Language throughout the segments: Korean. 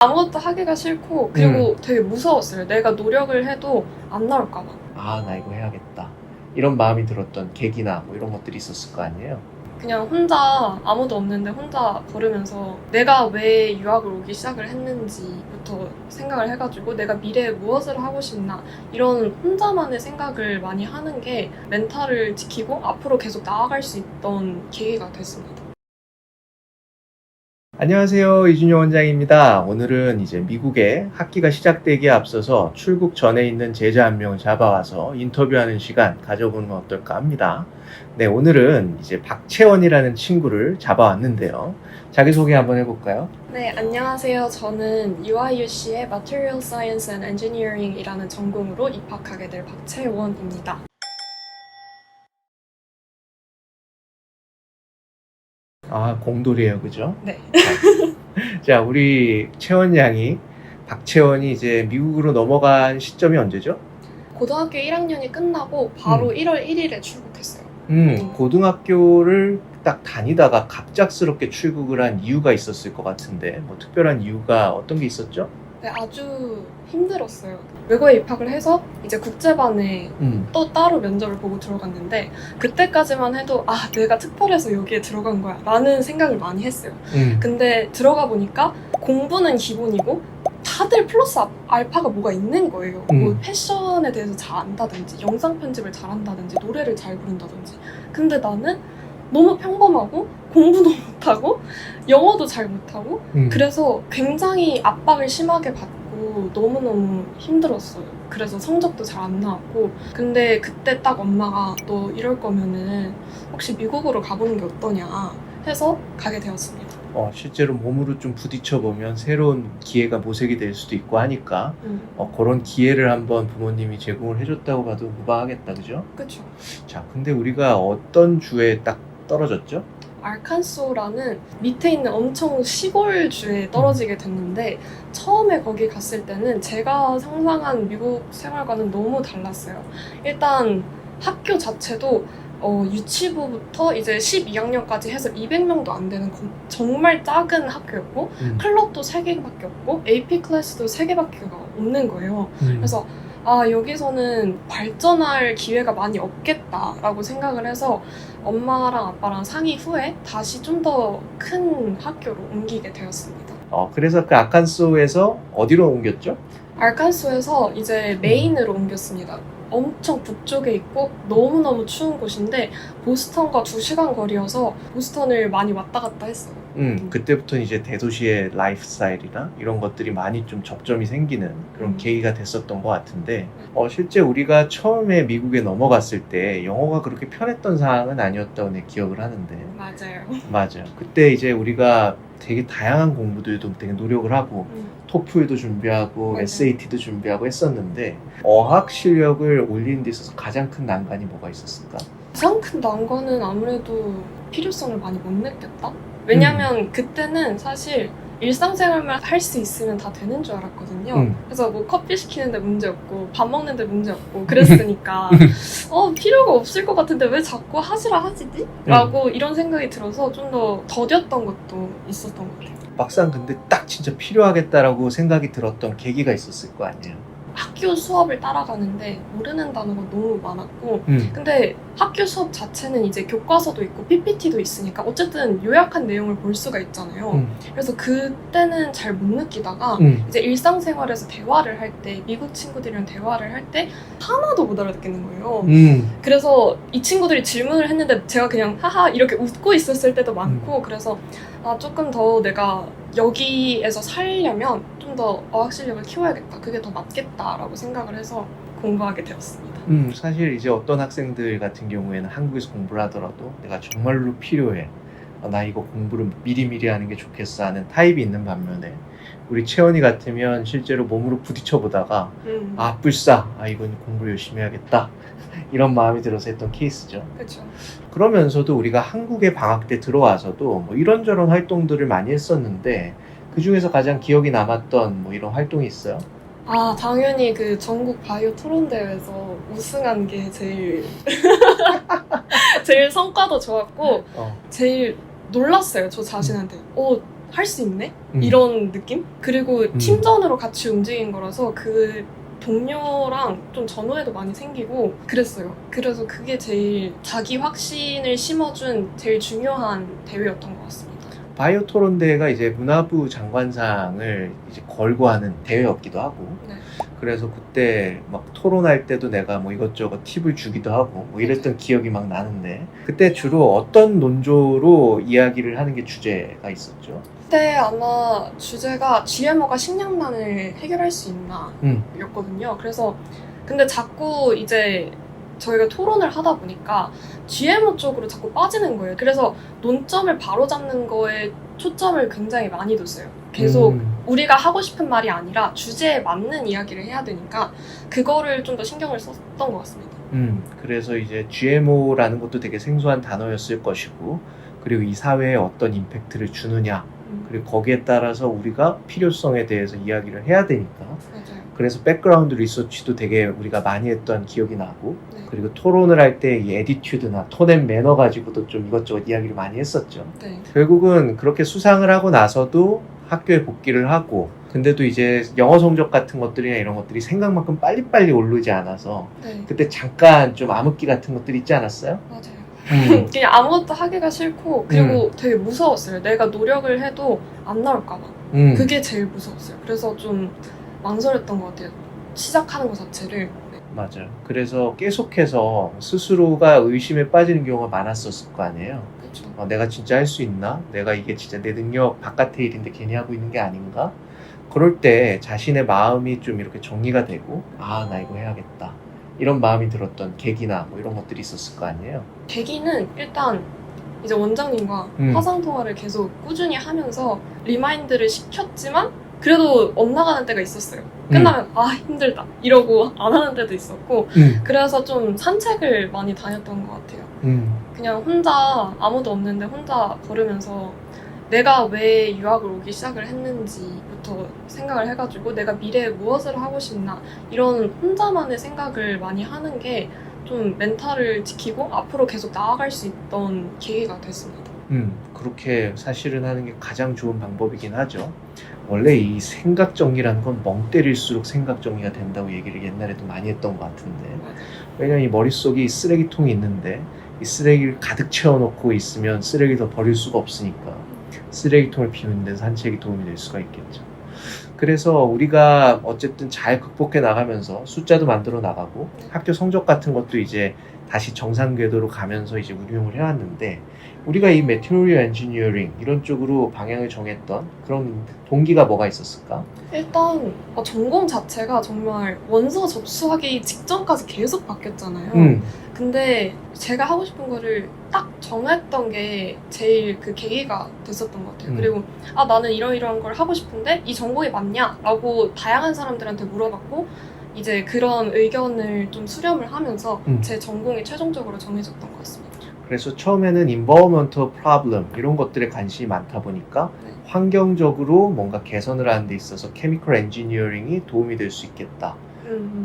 아무것도 하기가 싫고 그리고 되게 무서웠어요. 내가 노력을 해도 안 나올까 봐. 아, 나 이거 해야겠다. 이런 마음이 들었던 계기나 뭐 이런 것들이 있었을 거 아니에요? 그냥 혼자 아무도 없는데 혼자 걸으면서 내가 왜 유학을 오기 시작을 했는지부터 생각을 해가지고 내가 미래에 무엇을 하고 싶나 이런 혼자만의 생각을 많이 하는 게 멘탈을 지키고 앞으로 계속 나아갈 수 있던 계기가 됐습니다. 안녕하세요. 이준영 원장입니다. 오늘은 이제 미국에 학기가 시작되기에 앞서서 출국 전에 있는 제자 한 명을 잡아와서 인터뷰하는 시간 가져보면 어떨까 합니다. 네, 오늘은 이제 박채원이라는 친구를 잡아왔는데요. 자기소개 한번 해볼까요? 네, 안녕하세요. 저는 UIUC의 Material Science and Engineering이라는 전공으로 입학하게 될 박채원입니다. 아, 공돌이에요. 그죠? 네. 자, 우리 채원 양이, 박채원이 이제 미국으로 넘어간 시점이 언제죠? 고등학교 1학년이 끝나고 바로 1월 1일에 출국했어요. 고등학교를 딱 다니다가 갑작스럽게 출국을 한 이유가 있었을 것 같은데, 뭐 특별한 이유가 어떤 게 있었죠? 네, 아주 힘들었어요. 외고에 입학을 해서 이제 국제반에 또 따로 면접을 보고 들어갔는데 그때까지만 해도 아, 내가 특별해서 여기에 들어간 거야 라는 생각을 많이 했어요. 근데 들어가 보니까 공부는 기본이고 다들 플러스 알파가 뭐가 있는 거예요. 뭐 패션에 대해서 잘 안다든지 영상 편집을 잘한다든지 노래를 잘 부른다든지. 근데 나는 너무 평범하고 공부도 못하고 영어도 잘 못하고 그래서 굉장히 압박을 심하게 받고 너무너무 힘들었어요. 그래서 성적도 잘 안 나왔고 근데 그때 딱 엄마가 너 이럴 거면은 혹시 미국으로 가보는 게 어떠냐 해서 가게 되었습니다. 실제로 몸으로 좀 부딪혀보면 새로운 기회가 모색이 될 수도 있고 하니까 그런 기회를 한번 부모님이 제공을 해줬다고 봐도 무방하겠다, 그죠? 그렇죠. 자, 근데 우리가 어떤 주에 딱 떨어졌죠? 알칸소라는 밑에 있는 엄청 시골주에 떨어지게 됐는데 처음에 거기 갔을 때는 제가 상상한 미국 생활과는 너무 달랐어요. 일단 학교 자체도 유치부부터 이제 12학년까지 해서 200명도 안 되는 정말 작은 학교였고 클럽도 3개밖에 없고 AP 클래스도 3개밖에 없는 거예요. 그래서 여기서는 발전할 기회가 많이 없겠다라고 생각을 해서 엄마랑 아빠랑 상의 후에 다시 좀 더 큰 학교로 옮기게 되었습니다. 그래서 그 아칸소에서 어디로 옮겼죠? 알칸소에서 이제 메인으로 옮겼습니다. 엄청 북쪽에 있고 너무너무 추운 곳인데 보스턴과 2시간 거리여서 보스턴을 많이 왔다 갔다 했어요. 그때부터는 이제 대도시의 라이프 스타일이나 이런 것들이 많이 좀 접점이 생기는 그런 계기가 됐었던 것 같은데 실제 우리가 처음에 미국에 넘어갔을 때 영어가 그렇게 편했던 상황은 아니었다고 내 기억을 하는데 맞아요. 맞아요. 그때 이제 우리가 되게 다양한 공부들도 되게 노력을 하고 토플도 준비하고 맞아요. SAT도 준비하고 했었는데 어학 실력을 올리는 데 있어서 가장 큰 난관이 뭐가 있었을까? 가장 큰 난관은 아무래도 필요성을 많이 못 느꼈다? 왜냐면 그때는 사실 일상생활만 할 수 있으면 다 되는 줄 알았거든요. 그래서 뭐 커피 시키는데 문제 없고 밥 먹는데 문제 없고 그랬으니까 필요가 없을 것 같은데 왜 자꾸 하지라 하지지? 라고 이런 생각이 들어서 좀 더 더뎠던 것도 있었던 것 같아요. 막상 근데 딱 진짜 필요하겠다라고 생각이 들었던 계기가 있었을 거 아니에요? 학교 수업을 따라가는데 모르는 단어가 너무 많았고 근데 학교 수업 자체는 이제 교과서도 있고 PPT도 있으니까 어쨌든 요약한 내용을 볼 수가 있잖아요. 그래서 그때는 잘 못 느끼다가 이제 일상생활에서 대화를 할 때 미국 친구들이랑 대화를 할 때 하나도 못 알아듣겠는 거예요. 그래서 이 친구들이 질문을 했는데 제가 그냥 하하 이렇게 웃고 있었을 때도 많고 그래서 조금 더 내가 여기에서 살려면 좀 더 어학 실력을 키워야겠다. 그게 더 맞겠다라고 생각을 해서 공부하게 되었습니다. 사실 이제 어떤 학생들 같은 경우에는 한국에서 공부를 하더라도 내가 정말로 필요해. 나 이거 공부를 미리미리 하는 게 좋겠어 하는 타입이 있는 반면에 우리 채원이 같으면 실제로 몸으로 부딪혀 보다가 불싸. 이건 공부를 열심히 해야겠다. 이런 마음이 들어서 했던 케이스죠. 그렇죠. 그러면서도 우리가 한국에 방학 때 들어와서도 뭐 이런저런 활동들을 많이 했었는데 그 중에서 가장 기억이 남았던 뭐 이런 활동이 있어요? 당연히 그 전국 바이오 토론 대회에서 우승한 게 제일 제일 성과도 좋았고 제일 놀랐어요. 저 자신한테. 할 수 있네? 이런 느낌? 그리고 팀전으로 같이 움직인 거라서 그 동료랑 좀 전후회도 많이 생기고 그랬어요. 그래서 그게 제일 자기 확신을 심어준 제일 중요한 대회였던 것 같습니다. 바이오 토론 대회가 이제 문화부 장관상을 이제 걸고 하는 대회였기도 하고, 네. 그래서 그때 막 토론할 때도 내가 뭐 이것저것 팁을 주기도 하고 뭐 이랬던 기억이 막 나는데, 그때 주로 어떤 논조로 이야기를 하는 게 주제가 있었죠? 그때 아마 주제가 GMO가 식량난을 해결할 수 있나 였거든요. 그래서 근데 자꾸 이제 저희가 토론을 하다 보니까 GMO 쪽으로 자꾸 빠지는 거예요. 그래서 논점을 바로잡는 거에 초점을 굉장히 많이 뒀어요. 계속 우리가 하고 싶은 말이 아니라 주제에 맞는 이야기를 해야 되니까 그거를 좀 더 신경을 썼던 것 같습니다. 그래서 이제 GMO라는 것도 되게 생소한 단어였을 것이고, 그리고 이 사회에 어떤 임팩트를 주느냐, 그리고 거기에 따라서 우리가 필요성에 대해서 이야기를 해야 되니까. 맞아요. 그래서 백그라운드 리서치도 되게 우리가 많이 했던 기억이 나고, 네. 그리고 토론을 할 때 이 애티튜드나 톤 앤 매너 가지고도 좀 이것저것 이야기를 많이 했었죠. 네. 결국은 그렇게 수상을 하고 나서도 학교에 복귀를 하고, 근데도 이제 영어 성적 같은 것들이나 이런 것들이 생각만큼 빨리빨리 오르지 않아서 네. 그때 잠깐 좀 암흑기 같은 것들 있지 않았어요? 맞아요. 그냥 아무것도 하기가 싫고 그리고 되게 무서웠어요. 내가 노력을 해도 안 나올까 봐. 그게 제일 무서웠어요. 그래서 좀 망설였던 것 같아요. 시작하는 것 자체를. 네. 맞아요. 그래서 계속해서 스스로가 의심에 빠지는 경우가 많았었을 거 아니에요. 그렇죠. 내가 진짜 할 수 있나? 내가 이게 진짜 내 능력 바깥의 일인데 괜히 하고 있는 게 아닌가? 그럴 때 자신의 마음이 좀 이렇게 정리가 되고, 아, 나 이거 해야겠다, 이런 마음이 들었던 계기나 뭐 이런 것들이 있었을 거 아니에요. 계기는 일단 이제 원장님과 화상 통화를 계속 꾸준히 하면서 리마인드를 시켰지만 그래도 엇나가는 때가 있었어요. 끝나면 아 힘들다 이러고 안 하는 때도 있었고 그래서 좀 산책을 많이 다녔던 것 같아요. 그냥 혼자 아무도 없는데 혼자 걸으면서 내가 왜 유학을 오기 시작을 했는지부터 생각을 해가지고 내가 미래에 무엇을 하고 싶나 이런 혼자만의 생각을 많이 하는 게 좀 멘탈을 지키고 앞으로 계속 나아갈 수 있던 계기가 됐습니다. 그렇게 사실은 하는 게 가장 좋은 방법이긴 하죠. 원래 이 생각 정리라는 건 멍 때릴수록 생각 정리가 된다고 얘기를 옛날에도 많이 했던 것 같은데, 왜냐면 이 머릿속에 이 쓰레기통이 있는데 이 쓰레기를 가득 채워놓고 있으면 쓰레기를 더 버릴 수가 없으니까 쓰레기통을 비우는 데 산책이 도움이 될 수가 있겠죠. 그래서 우리가 어쨌든 잘 극복해 나가면서 숫자도 만들어 나가고 학교 성적 같은 것도 이제 다시 정상 궤도로 가면서 이제 운용을 해왔는데, 우리가 이 매테리얼 엔지니어링 이런 쪽으로 방향을 정했던 그런 동기가 뭐가 있었을까? 일단 전공 자체가 정말 원서 접수하기 직전까지 계속 바뀌었잖아요. 근데 제가 하고 싶은 거를 딱 정했던 게 제일 그 계기가 됐었던 것 같아요. 그리고 나는 이러이러한 걸 하고 싶은데 이 전공이 맞냐? 라고 다양한 사람들한테 물어봤고 이제 그런 의견을 좀 수렴을 하면서 제 전공이 최종적으로 정해졌던 것 같습니다. 그래서 처음에는 environmental problem 이런 것들에 관심이 많다 보니까 환경적으로 뭔가 개선을 하는 데 있어서 chemical engineering이 도움이 될 수 있겠다.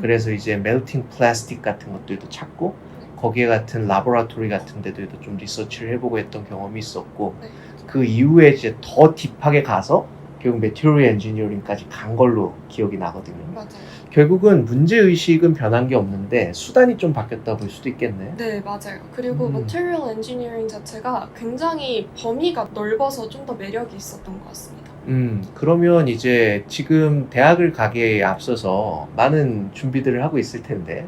그래서 이제 melting plastic 같은 것들도 찾고 거기에 같은 라보라토리 같은 데도 좀 리서치를 해보고 했던 경험이 있었고, 그 이후에 이제 더 딥하게 가서 결국 material engineering까지 간 걸로 기억이 나거든요. 맞아요. 결국은 문제의식은 변한 게 없는데 수단이 좀 바뀌었다 볼 수도 있겠네. 네, 맞아요. 그리고 material engineering 자체가 굉장히 범위가 넓어서 좀 더 매력이 있었던 것 같습니다. 그러면 이제 지금 대학을 가기에 앞서서 많은 준비들을 하고 있을 텐데,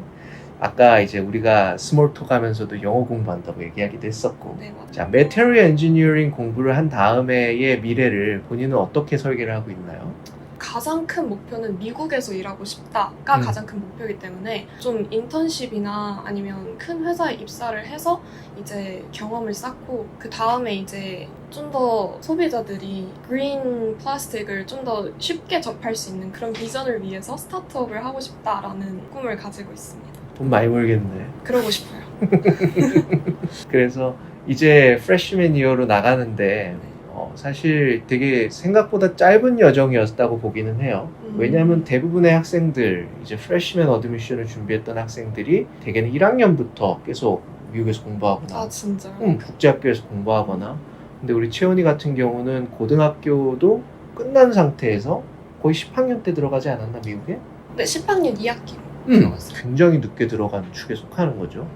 아까 이제 우리가 스몰톡 하면서도 영어 공부한다고 얘기하기도 했었고, 네, 맞아요. 자, Material Engineering 공부를 한 다음에의 미래를 본인은 어떻게 설계를 하고 있나요? 가장 큰 목표는 미국에서 일하고 싶다가 가장 큰 목표이기 때문에 좀 인턴십이나 아니면 큰 회사에 입사를 해서 이제 경험을 쌓고 그 다음에 이제 좀 더 소비자들이 그린 플라스틱을 좀 더 쉽게 접할 수 있는 그런 비전을 위해서 스타트업을 하고 싶다라는 꿈을 가지고 있습니다. 돈 많이 벌겠네. 그러고 싶어요. 그래서 이제 프레시맨 이어로 나가는데 사실 되게 생각보다 짧은 여정이었다고 보기는 해요. 왜냐하면 대부분의 학생들, 이제 프레시맨 어드미션을 준비했던 학생들이 대개는 1학년부터 계속 미국에서 공부하거나 진짜요? 국제학교에서 공부하거나 근데 우리 채원이 같은 경우는 고등학교도 끝난 상태에서 거의 10학년 때 들어가지 않았나, 미국에? 네, 10학년 2학기로 들어갔어요. 굉장히 늦게 들어간 축에 속하는 거죠.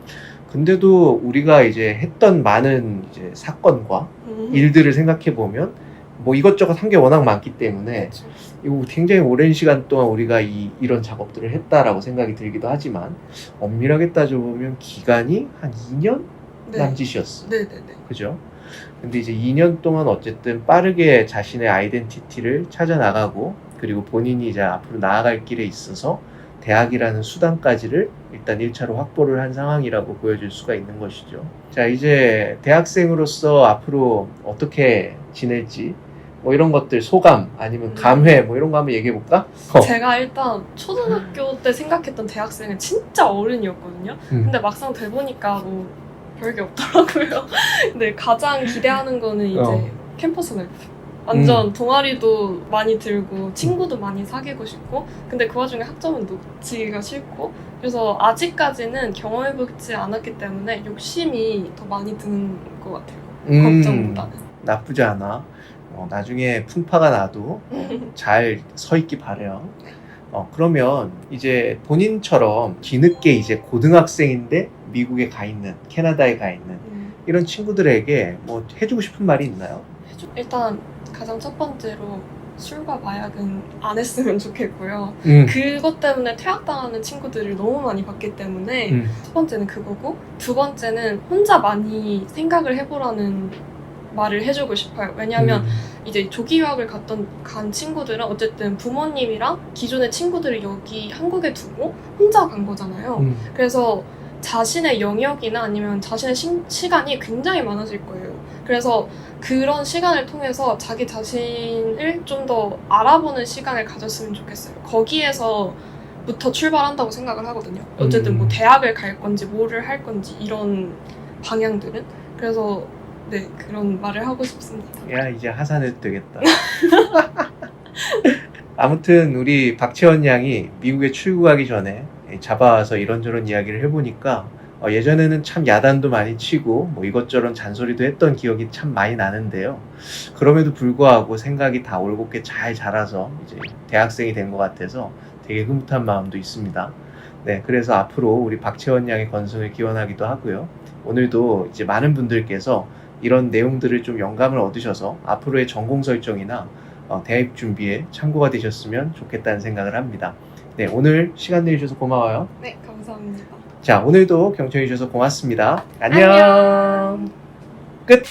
근데도 우리가 이제 했던 많은 이제 사건과 일들을 생각해 보면 뭐 이것저것 한 게 워낙 많기 때문에 그렇죠. 이거 굉장히 오랜 시간 동안 우리가 이런 작업들을 했다라고 생각이 들기도 하지만 엄밀하게 따져보면 기간이 한 2년 네. 남짓이었어. 네네네. 그죠? 근데 이제 2년 동안 어쨌든 빠르게 자신의 아이덴티티를 찾아 나가고 그리고 본인이 이제 앞으로 나아갈 길에 있어서 대학이라는 수단까지를 일단 1차로 확보를 한 상황이라고 보여줄 수가 있는 것이죠. 자, 이제 대학생으로서 앞으로 어떻게 지낼지 뭐 이런 것들 소감 아니면 감회 뭐 이런 거 한번 얘기해 볼까? 제가 일단 초등학교 때 생각했던 대학생은 진짜 어른이었거든요. 근데 막상 돼보니까 뭐 별게 없더라고요. 근데 가장 기대하는 거는 이제 캠퍼스 라이프. 완전 동아리도 많이 들고 친구도 많이 사귀고 싶고 근데 그 와중에 학점은 놓치기가 싫고 그래서 아직까지는 경험해보지 않았기 때문에 욕심이 더 많이 드는 것 같아요. 걱정보다는. 나쁘지 않아. 나중에 풍파가 나도 잘 서 있기 바래요. 그러면 이제 본인처럼 뒤늦게 이제 고등학생인데 미국에 가 있는, 캐나다에 가 있는 이런 친구들에게 뭐 해주고 싶은 말이 있나요? 일단 가장 첫 번째로 술과 마약은 안 했으면 좋겠고요. 그것 때문에 퇴학당하는 친구들을 너무 많이 봤기 때문에 첫 번째는 그거고 두 번째는 혼자 많이 생각을 해보라는 말을 해주고 싶어요. 왜냐하면 이제 조기 유학을 간 친구들은 어쨌든 부모님이랑 기존의 친구들을 여기 한국에 두고 혼자 간 거잖아요. 그래서 자신의 영역이나 아니면 자신의 시간이 굉장히 많아질 거예요. 그래서 그런 시간을 통해서 자기 자신을 좀 더 알아보는 시간을 가졌으면 좋겠어요. 거기에서부터 출발한다고 생각을 하거든요. 어쨌든 뭐 대학을 갈 건지 뭐를 할 건지 이런 방향들은. 그래서 네, 그런 말을 하고 싶습니다. 야, 이제 하산해도 되겠다. 아무튼 우리 박채원 양이 미국에 출국하기 전에 잡아와서 이런저런 이야기를 해보니까 예전에는 참 야단도 많이 치고 뭐 이것저것 잔소리도 했던 기억이 참 많이 나는데요. 그럼에도 불구하고 생각이 다 올곧게 잘 자라서 이제 대학생이 된 것 같아서 되게 흐뭇한 마음도 있습니다. 네, 그래서 앞으로 우리 박채원 양의 건승을 기원하기도 하고요. 오늘도 이제 많은 분들께서 이런 내용들을 좀 영감을 얻으셔서 앞으로의 전공 설정이나 대입 준비에 참고가 되셨으면 좋겠다는 생각을 합니다. 네, 오늘 시간 내주셔서 고마워요. 네, 감사합니다. 자, 오늘도 경청해 주셔서 고맙습니다. 안녕. 끝.